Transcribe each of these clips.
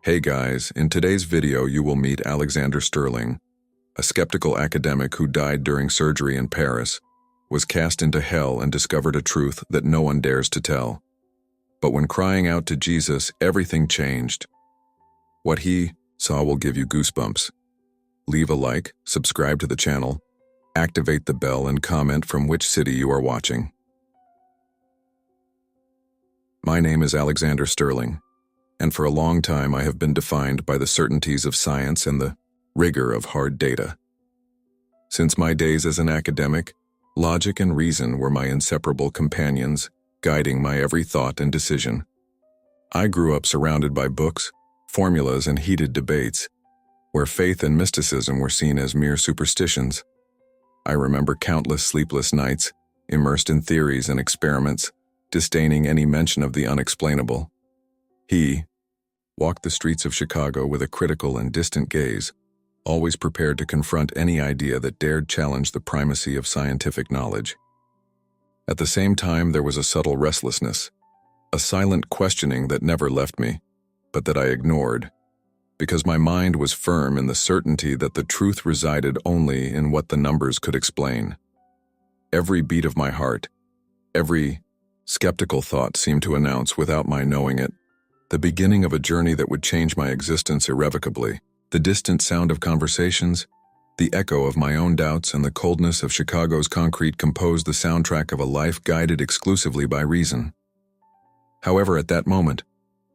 Hey guys, in today's video you will meet Alexander Sterling, a skeptical academic who died during surgery in Paris, was cast into hell and discovered a truth that no one dares to tell. But when crying out to Jesus, everything changed. What he saw will give you goosebumps. Leave a like, subscribe to the channel, activate the bell and comment from which city you are watching. My name is Alexander Sterling, and for a long time I have been defined by the certainties of science and the rigor of hard data. Since my days as an academic, logic and reason were my inseparable companions, guiding my every thought and decision. I grew up surrounded by books, formulas, and heated debates, where faith and mysticism were seen as mere superstitions. I remember countless sleepless nights, immersed in theories and experiments, disdaining any mention of the unexplainable. He walked the streets of Chicago with a critical and distant gaze, always prepared to confront any idea that dared challenge the primacy of scientific knowledge. At the same time, there was a subtle restlessness, a silent questioning that never left me, but that I ignored, because my mind was firm in the certainty that the truth resided only in what the numbers could explain. Every beat of my heart, every skeptical thought seemed to announce, without my knowing it, the beginning of a journey that would change my existence irrevocably. The distant sound of conversations, the echo of my own doubts, and the coldness of Chicago's concrete composed the soundtrack of a life guided exclusively by reason. However, at that moment,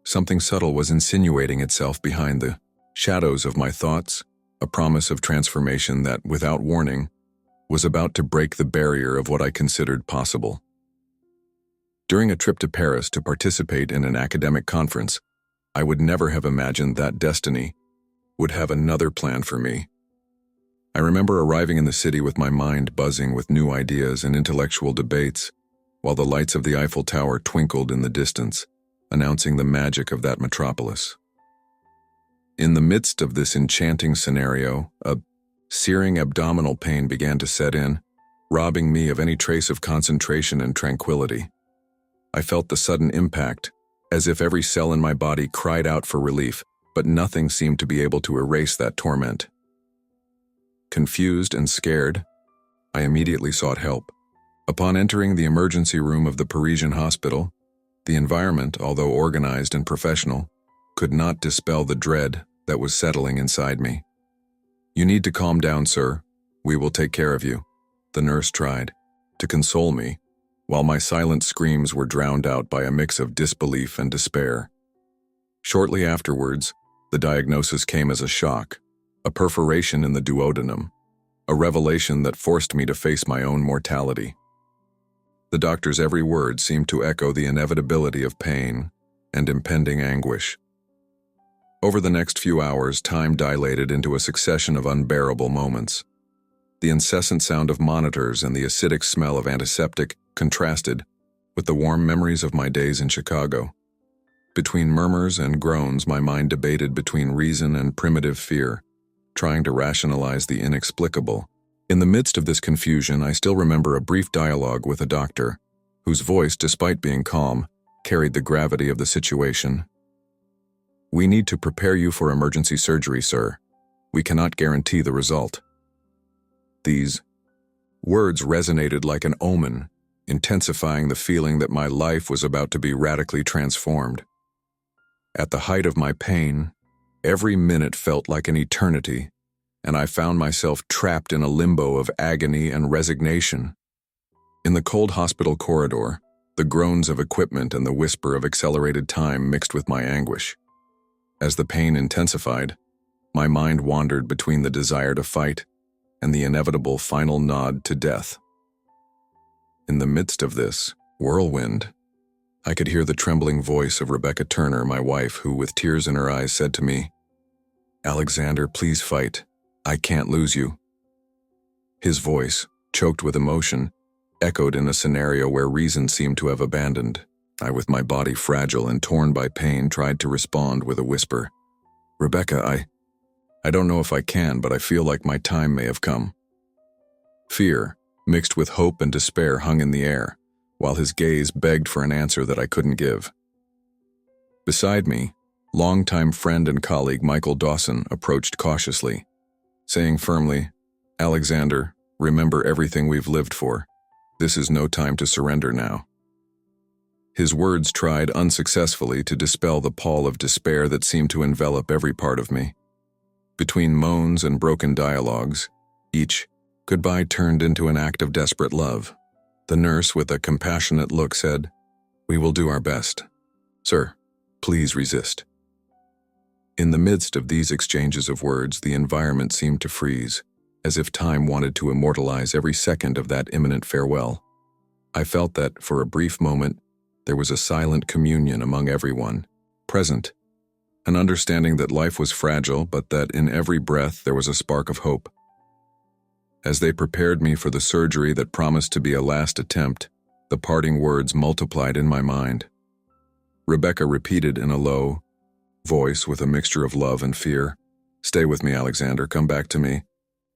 something subtle was insinuating itself behind the shadows of my thoughts, a promise of transformation that, without warning, was about to break the barrier of what I considered possible. During a trip to Paris to participate in an academic conference, I would never have imagined that destiny would have another plan for me. I remember arriving in the city with my mind buzzing with new ideas and intellectual debates, while the lights of the Eiffel Tower twinkled in the distance, announcing the magic of that metropolis. In the midst of this enchanting scenario, a searing abdominal pain began to set in, robbing me of any trace of concentration and tranquility. I felt the sudden impact, as if every cell in my body cried out for relief, but nothing seemed to be able to erase that torment. Confused and scared, I immediately sought help. Upon entering the emergency room of the Parisian hospital, the environment, although organized and professional, could not dispel the dread that was settling inside me. "You need to calm down, sir. We will take care of you," the nurse tried to console me, while my silent screams were drowned out by a mix of disbelief and despair. Shortly afterwards, the diagnosis came as a shock, a perforation in the duodenum, a revelation that forced me to face my own mortality. The doctor's every word seemed to echo the inevitability of pain and impending anguish. Over the next few hours, time dilated into a succession of unbearable moments. The incessant sound of monitors and the acidic smell of antiseptic contrasted with the warm memories of my days in Chicago. Between murmurs and groans, my mind debated between reason and primitive fear, trying to rationalize the inexplicable. In the midst of this confusion, I still remember a brief dialogue with a doctor, whose voice, despite being calm, carried the gravity of the situation. "We need to prepare you for emergency surgery, sir. We cannot guarantee the result." These words resonated like an omen, intensifying the feeling that my life was about to be radically transformed. At the height of my pain, every minute felt like an eternity, and I found myself trapped in a limbo of agony and resignation. In the cold hospital corridor, the groans of equipment and the whisper of accelerated time mixed with my anguish. As the pain intensified, my mind wandered between the desire to fight and the inevitable final nod to death. In the midst of this whirlwind, I could hear the trembling voice of Rebecca Turner, my wife, who, with tears in her eyes, said to me, "Alexander, please fight. I can't lose you." His voice, choked with emotion, echoed in a scenario where reason seemed to have abandoned. I, with my body fragile and torn by pain, tried to respond with a whisper. "Rebecca, I don't know if I can, but I feel like my time may have come." Fear, mixed with hope and despair, hung in the air, while his gaze begged for an answer that I couldn't give. Beside me, Longtime friend and colleague Michael Dawson approached cautiously, saying firmly, "Alexander, remember everything we've lived for. This is no time to surrender now." His words tried unsuccessfully to dispel the pall of despair that seemed to envelop every part of me. Between moans and broken dialogues, each goodbye turned into an act of desperate love. The nurse, with a compassionate look, said, "We will do our best. Sir, please resist." In the midst of these exchanges of words, the environment seemed to freeze, as if time wanted to immortalize every second of that imminent farewell. I felt that, for a brief moment, there was a silent communion among everyone present, an understanding that life was fragile, but that in every breath there was a spark of hope. As they prepared me for the surgery that promised to be a last attempt, the parting words multiplied in my mind. Rebecca repeated in a low voice with a mixture of love and fear, "Stay with me, Alexander, come back to me."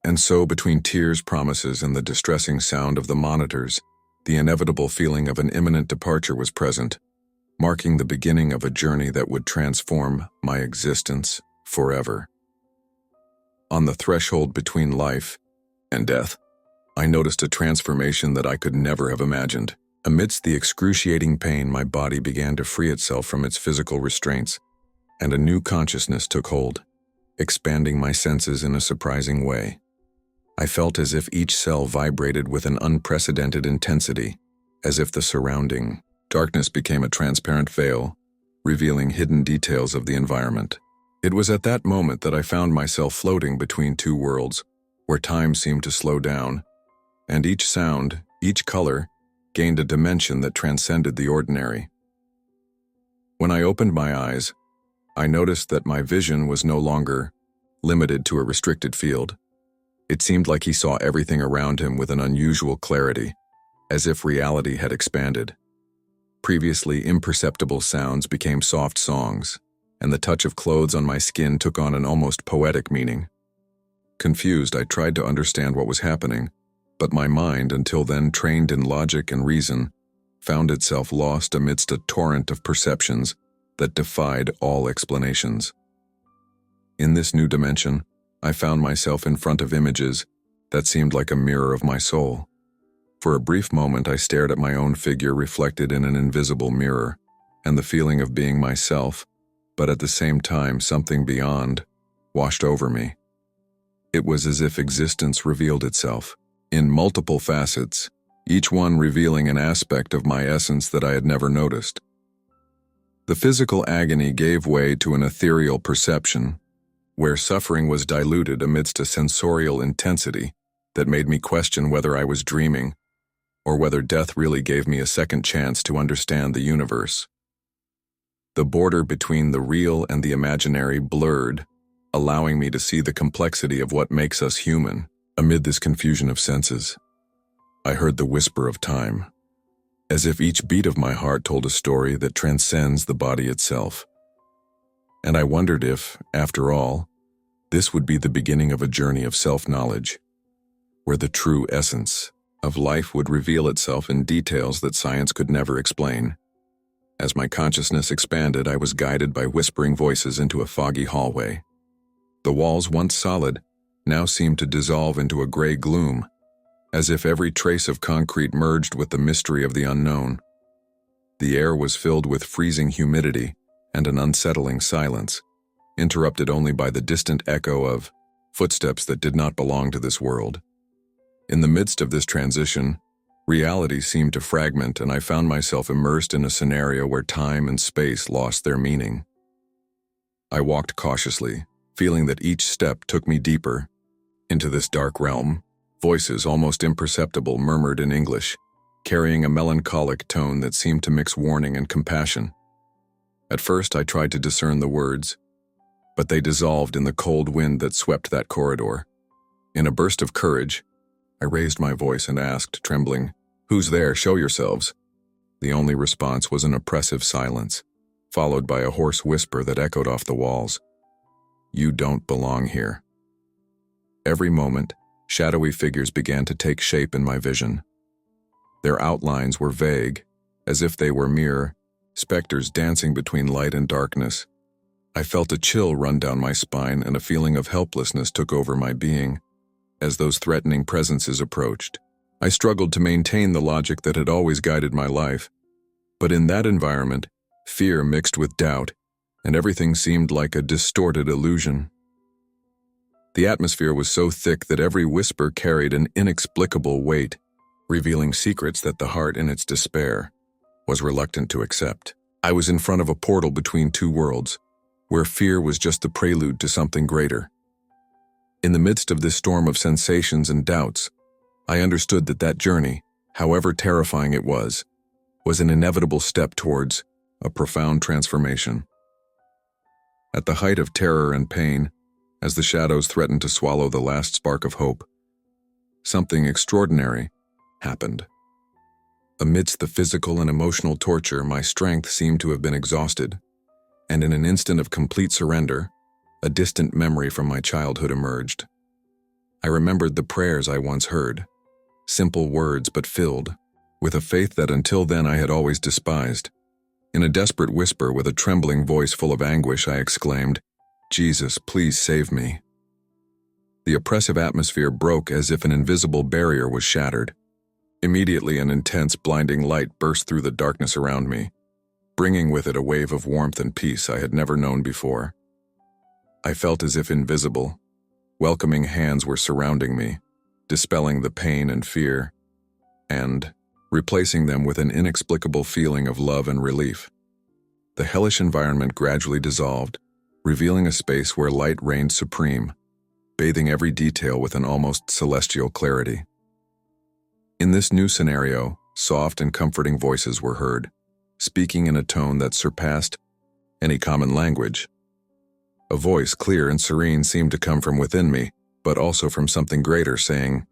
And so, between tears, promises, and the distressing sound of the monitors, the inevitable feeling of an imminent departure was present, marking the beginning of a journey that would transform my existence forever. On the threshold between life and death, I noticed a transformation that I could never have imagined. Amidst the excruciating pain, my body began to free itself from its physical restraints, and a new consciousness took hold, expanding my senses in a surprising way. I felt as if each cell vibrated with an unprecedented intensity, as if the surrounding darkness became a transparent veil, revealing hidden details of the environment. It was at that moment that I found myself floating between two worlds, where time seemed to slow down, and each sound, each color, gained a dimension that transcended the ordinary. When I opened my eyes, I noticed that my vision was no longer limited to a restricted field. It seemed like he saw everything around him with an unusual clarity, as if reality had expanded. Previously imperceptible sounds became soft songs, and the touch of clothes on my skin took on an almost poetic meaning. Confused, I tried to understand what was happening, but my mind, until then trained in logic and reason, found itself lost amidst a torrent of perceptions that defied all explanations. In this new dimension, I found myself in front of images that seemed like a mirror of my soul. For a brief moment, I stared at my own figure reflected in an invisible mirror, and the feeling of being myself, but at the same time something beyond, washed over me. It was as if existence revealed itself, in multiple facets, each one revealing an aspect of my essence that I had never noticed. The physical agony gave way to an ethereal perception, where suffering was diluted amidst a sensorial intensity that made me question whether I was dreaming, or whether death really gave me a second chance to understand the universe. The border between the real and the imaginary blurred, allowing me to see the complexity of what makes us human. Amid this confusion of senses, I heard the whisper of time, as if each beat of my heart told a story that transcends the body itself. And I wondered if, after all, this would be the beginning of a journey of self-knowledge, where the true essence of life would reveal itself in details that science could never explain. As my consciousness expanded, I was guided by whispering voices into a foggy hallway. The walls, once solid, now seemed to dissolve into a gray gloom, as if every trace of concrete merged with the mystery of the unknown. The air was filled with freezing humidity and an unsettling silence, interrupted only by the distant echo of footsteps that did not belong to this world. In the midst of this transition, reality seemed to fragment, and I found myself immersed in a scenario where time and space lost their meaning. I walked cautiously, feeling that each step took me deeper into this dark realm. Voices, almost imperceptible, murmured in English, carrying a melancholic tone that seemed to mix warning and compassion. At first, I tried to discern the words, but they dissolved in the cold wind that swept that corridor. In a burst of courage, I raised my voice and asked, trembling, "Who's there? Show yourselves." The only response was an oppressive silence, followed by a hoarse whisper that echoed off the walls. "You don't belong here." Every moment, shadowy figures began to take shape in my vision. Their outlines were vague, as if they were mere specters dancing between light and darkness, I felt a chill run down my spine and a feeling of helplessness took over my being as those threatening presences approached. I struggled to maintain the logic that had always guided my life, but in that environment, fear mixed with doubt, and everything seemed like a distorted illusion. The atmosphere was so thick that every whisper carried an inexplicable weight, revealing secrets that the heart in its despair was reluctant to accept. I was in front of a portal between two worlds, where fear was just the prelude to something greater. In the midst of this storm of sensations and doubts, I understood that journey, however terrifying it was an inevitable step towards a profound transformation. At the height of terror and pain, as the shadows threatened to swallow the last spark of hope, something extraordinary happened. Amidst the physical and emotional torture, my strength seemed to have been exhausted, and in an instant of complete surrender, a distant memory from my childhood emerged. I remembered the prayers I once heard, simple words but filled with a faith that until then I had always despised. In a desperate whisper with a trembling voice full of anguish, I exclaimed, "Jesus, please save me." The oppressive atmosphere broke as if an invisible barrier was shattered. Immediately, an intense, blinding light burst through the darkness around me, bringing with it a wave of warmth and peace I had never known before. I felt as if invisible, welcoming hands were surrounding me, dispelling the pain and fear, and replacing them with an inexplicable feeling of love and relief. The hellish environment gradually dissolved, revealing a space where light reigned supreme, bathing every detail with an almost celestial clarity. In this new scenario, soft and comforting voices were heard, speaking in a tone that surpassed any common language. A voice, clear and serene, seemed to come from within me, but also from something greater, saying,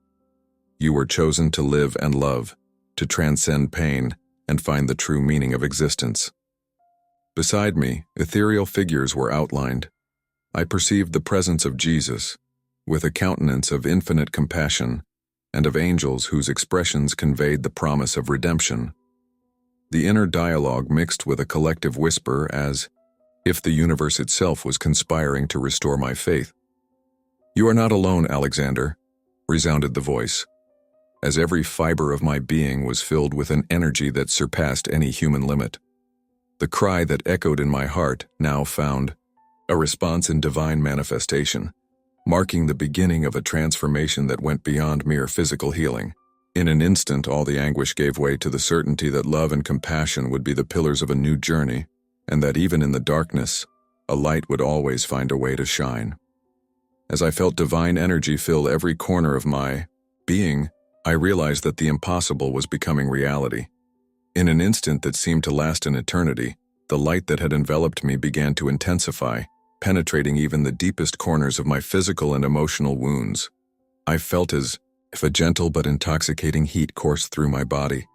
"You were chosen to live and love, to transcend pain and find the true meaning of existence." Beside me, ethereal figures were outlined. I perceived the presence of Jesus, with a countenance of infinite compassion, and of angels whose expressions conveyed the promise of redemption. The inner dialogue mixed with a collective whisper as if the universe itself was conspiring to restore my faith. "You are not alone, Alexander," resounded the voice, as every fiber of my being was filled with an energy that surpassed any human limit. The cry that echoed in my heart now found a response in divine manifestation, marking the beginning of a transformation that went beyond mere physical healing. In an instant, all the anguish gave way to the certainty that love and compassion would be the pillars of a new journey, and that even in the darkness, a light would always find a way to shine. As I felt divine energy fill every corner of my being, I realized that the impossible was becoming reality. In an instant that seemed to last an eternity, the light that had enveloped me began to intensify, penetrating even the deepest corners of my physical and emotional wounds. I felt as if a gentle but intoxicating heat coursed through my body,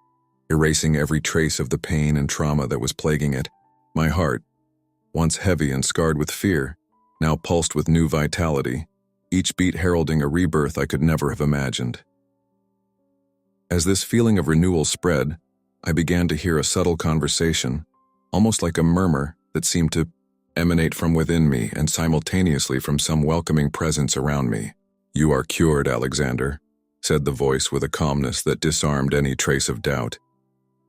erasing every trace of the pain and trauma that was plaguing it. My heart, once heavy and scarred with fear, now pulsed with new vitality, each beat heralding a rebirth I could never have imagined. As this feeling of renewal spread, I began to hear a subtle conversation, almost like a murmur that seemed to emanate from within me and simultaneously from some welcoming presence around me. "You are cured, Alexander," said the voice with a calmness that disarmed any trace of doubt.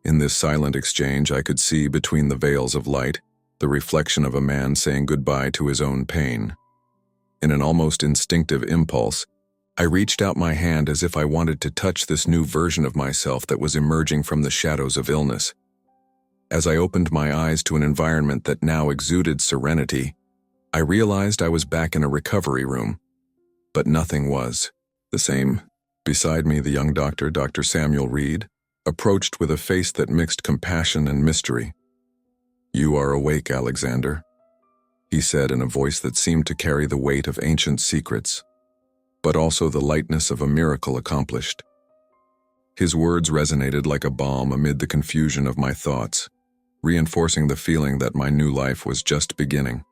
In this silent exchange, I could see between the veils of light the reflection of a man saying goodbye to his own pain. In an almost instinctive impulse, I reached out my hand as if I wanted to touch this new version of myself that was emerging from the shadows of illness. As I opened my eyes to an environment that now exuded serenity, I realized I was back in a recovery room, but nothing was the same. Beside me, the young doctor, Dr. Samuel Reed, approached with a face that mixed compassion and mystery. "You are awake, Alexander," he said in a voice that seemed to carry the weight of ancient secrets, but also the lightness of a miracle accomplished. His words resonated like a balm amid the confusion of my thoughts, reinforcing the feeling that my new life was just beginning.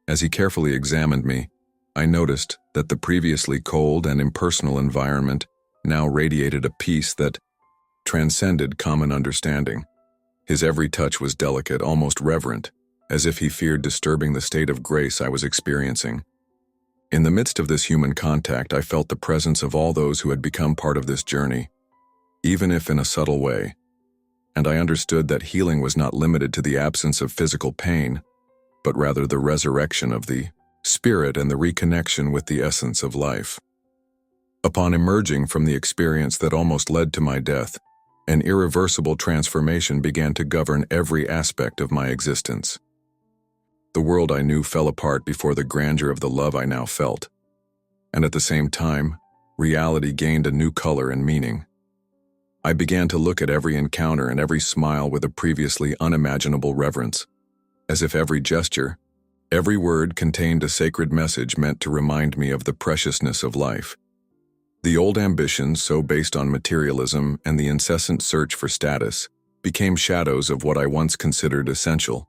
As he carefully examined me, I noticed that the previously cold and impersonal environment now radiated a peace that transcended common understanding. His every touch was delicate, almost reverent, as if he feared disturbing the state of grace I was experiencing. In the midst of this human contact, I felt the presence of all those who had become part of this journey, even if in a subtle way, and I understood that healing was not limited to the absence of physical pain, but rather the resurrection of the spirit and the reconnection with the essence of life. Upon emerging from the experience that almost led to my death, an irreversible transformation began to govern every aspect of my existence. The world I knew fell apart before the grandeur of the love I now felt, and at the same time, reality gained a new color and meaning. I began to look at every encounter and every smile with a previously unimaginable reverence, as if every gesture, every word contained a sacred message meant to remind me of the preciousness of life. The old ambitions, so based on materialism and the incessant search for status, became shadows of what I once considered essential.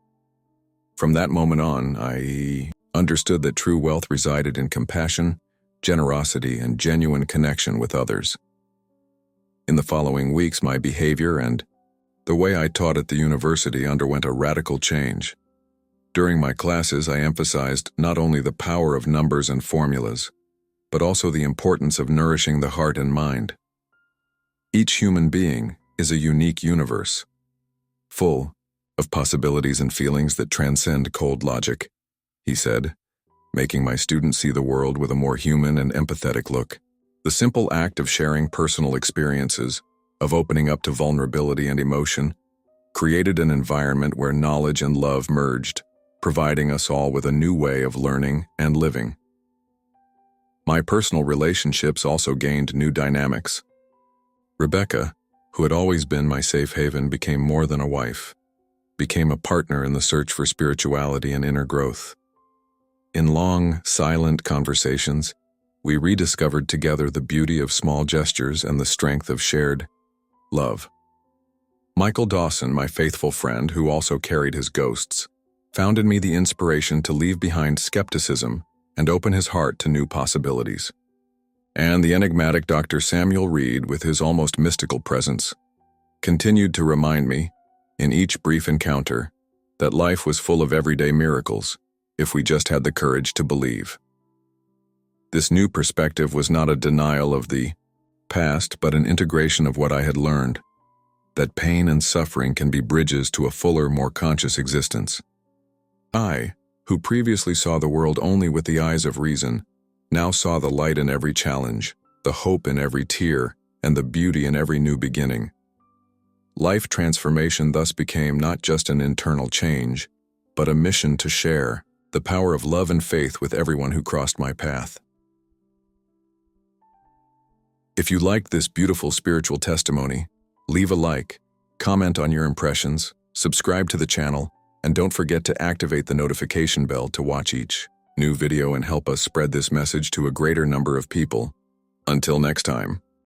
From that moment on, I understood that true wealth resided in compassion, generosity, and genuine connection with others. In the following weeks, my behavior and the way I taught at the university underwent a radical change. During my classes, I emphasized not only the power of numbers and formulas, but also the importance of nourishing the heart and mind. Each human being is a unique universe, full of possibilities and feelings that transcend cold logic, he said, making my students see the world with a more human and empathetic look. The simple act of sharing personal experiences, of opening up to vulnerability and emotion, created an environment where knowledge and love merged, providing us all with a new way of learning and living. My personal relationships also gained new dynamics. Rebecca, who had always been my safe haven, became more than a wife, became a partner in the search for spirituality and inner growth. In long, silent conversations, we rediscovered together the beauty of small gestures and the strength of shared love. Michael Dawson, my faithful friend who also carried his ghosts, found in me the inspiration to leave behind skepticism and open his heart to new possibilities. And the enigmatic Dr. Samuel Reed, with his almost mystical presence, continued to remind me, in each brief encounter, that life was full of everyday miracles if we just had the courage to believe. This new perspective was not a denial of the past, but an integration of what I had learned, that pain and suffering can be bridges to a fuller, more conscious existence. I, who previously saw the world only with the eyes of reason, now saw the light in every challenge, the hope in every tear, and the beauty in every new beginning. Life transformation thus became not just an internal change, but a mission to share the power of love and faith with everyone who crossed my path. If you liked this beautiful spiritual testimony, leave a like, comment on your impressions, subscribe to the channel, and don't forget to activate the notification bell to watch each new video and help us spread this message to a greater number of people. Until next time.